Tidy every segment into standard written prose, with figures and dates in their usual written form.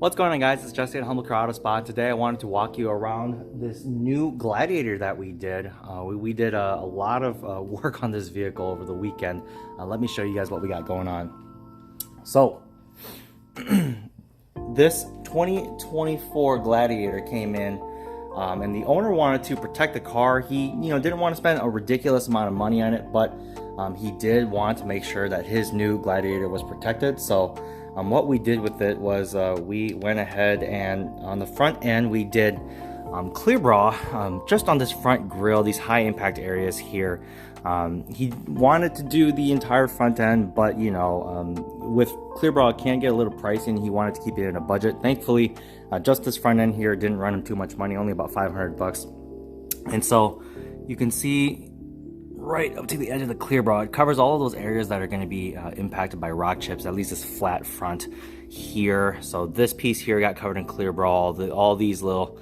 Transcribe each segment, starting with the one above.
What's going on, guys? It's Jesse at Humble Car Auto Spot. Today I wanted to walk you around this new Gladiator that we did. We did a lot of work on this vehicle over the weekend. Let me show you guys what we got going on. So this 2024 Gladiator came in, and the owner wanted to protect the car. He didn't want to spend a ridiculous amount of money on it, but he did want to make sure that his new Gladiator was protected. So what we did with it was we went ahead and on the front end we did clear bra just on this front grille, these high impact areas here. He wanted to do the entire front end, but with clear bra it can get a little pricey, and he wanted to keep it in a budget. Thankfully, just this front end here didn't run him too much money, only about 500 bucks. And so you can see right up to the edge of the clear bra, it covers all of those areas that are going to be impacted by rock chips, at least this flat front here. So this piece here got covered in clear bra. All these little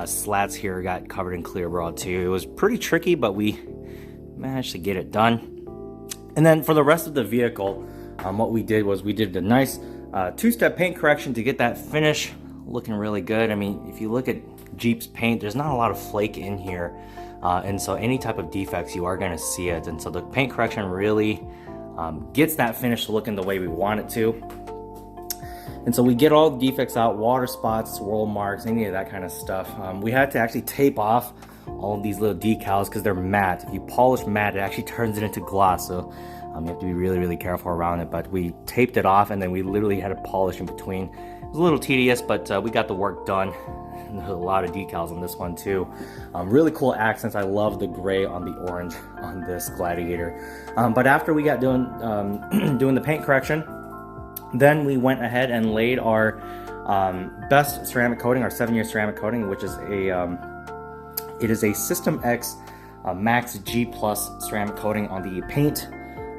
slats here got covered in clear bra too. It was pretty tricky, but we managed to get it done. And then for the rest of the vehicle, what we did was we did a nice two-step paint correction to get that finish looking really good. I mean, if you look at Jeep's paint, there's not a lot of flake in here. And so any type of defects, you are going to see it. And so the paint correction really gets that finish looking the way we want it to. And so we get all the defects out, water spots, swirl marks, any of that kind of stuff. We had to actually tape off all of these little decals because they're matte. If you polish matte, it actually turns it into gloss. So you have to be really, really careful around it. But we taped it off, and then we literally had to polish in between. It was a little tedious, but we got the work done. There's a lot of decals on this one too. Really cool accents. I love the gray on the orange on this Gladiator. But after we got doing doing the paint correction, then we went ahead and laid our best ceramic coating, our 7-year ceramic coating, which is it is a System X Max G Plus ceramic coating on the paint,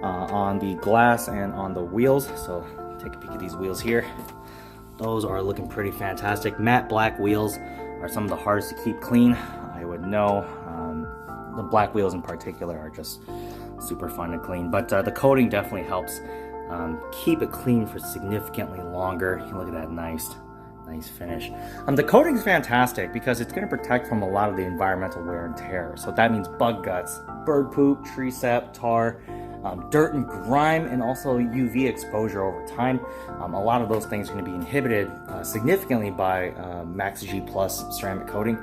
on the glass, and on the wheels. So take a peek at these wheels here. Those are looking pretty fantastic. Matte black wheels are some of the hardest to keep clean, I would know. The black wheels in particular are just super fun to clean, but the coating definitely helps keep it clean for significantly longer. You look at that nice finish. The coating is fantastic because it's going to protect from a lot of the environmental wear and tear. So that means bug guts, bird poop, tree sap, tar, dirt and grime, and also UV exposure over time. A lot of those things are going to be inhibited significantly by Max G Plus ceramic coating.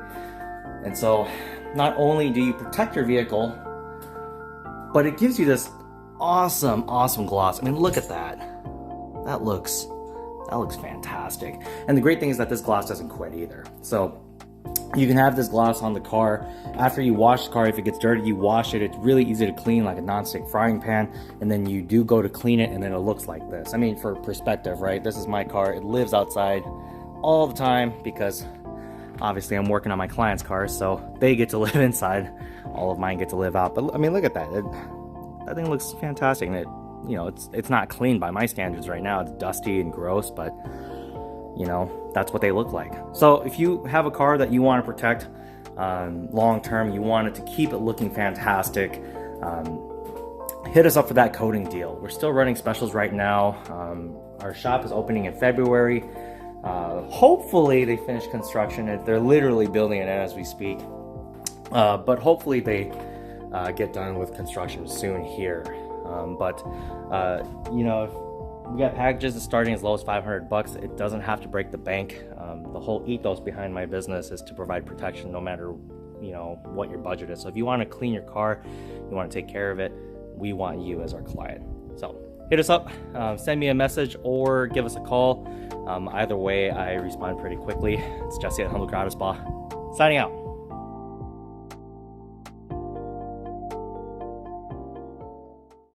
And so not only do you protect your vehicle, but it gives you this awesome gloss. I mean, look at that. That looks fantastic. And the great thing is that this gloss doesn't quit either. So you can have this gloss on the car. After you wash the car, if it gets dirty, you wash it. It's really easy to clean, like a non-stick frying pan. And then you do go to clean it, and then it looks like this. I mean, for perspective, right? This is my car. It lives outside all the time because obviously I'm working on my clients' cars, so they get to live inside. All of mine get to live out. But I mean, look at that. That thing looks fantastic. And it's not clean by my standards right now. It's dusty and gross, but that's what they look like. So if you have a car that you want to protect long term, you want it to keep it looking fantastic, hit us up for that coating deal. We're still running specials right now. Our shop is opening in February. Hopefully they finish construction. They're literally building it as we speak, but hopefully they get done with construction soon here. We got packages starting as low as 500 bucks. It doesn't have to break the bank. The whole ethos behind my business is to provide protection no matter what your budget is. So if you want to clean your car, you want to take care of it, we want you as our client. So hit us up, send me a message, or give us a call. Either way, I respond pretty quickly. It's Jesse at Humble Car Auto Spot, signing out.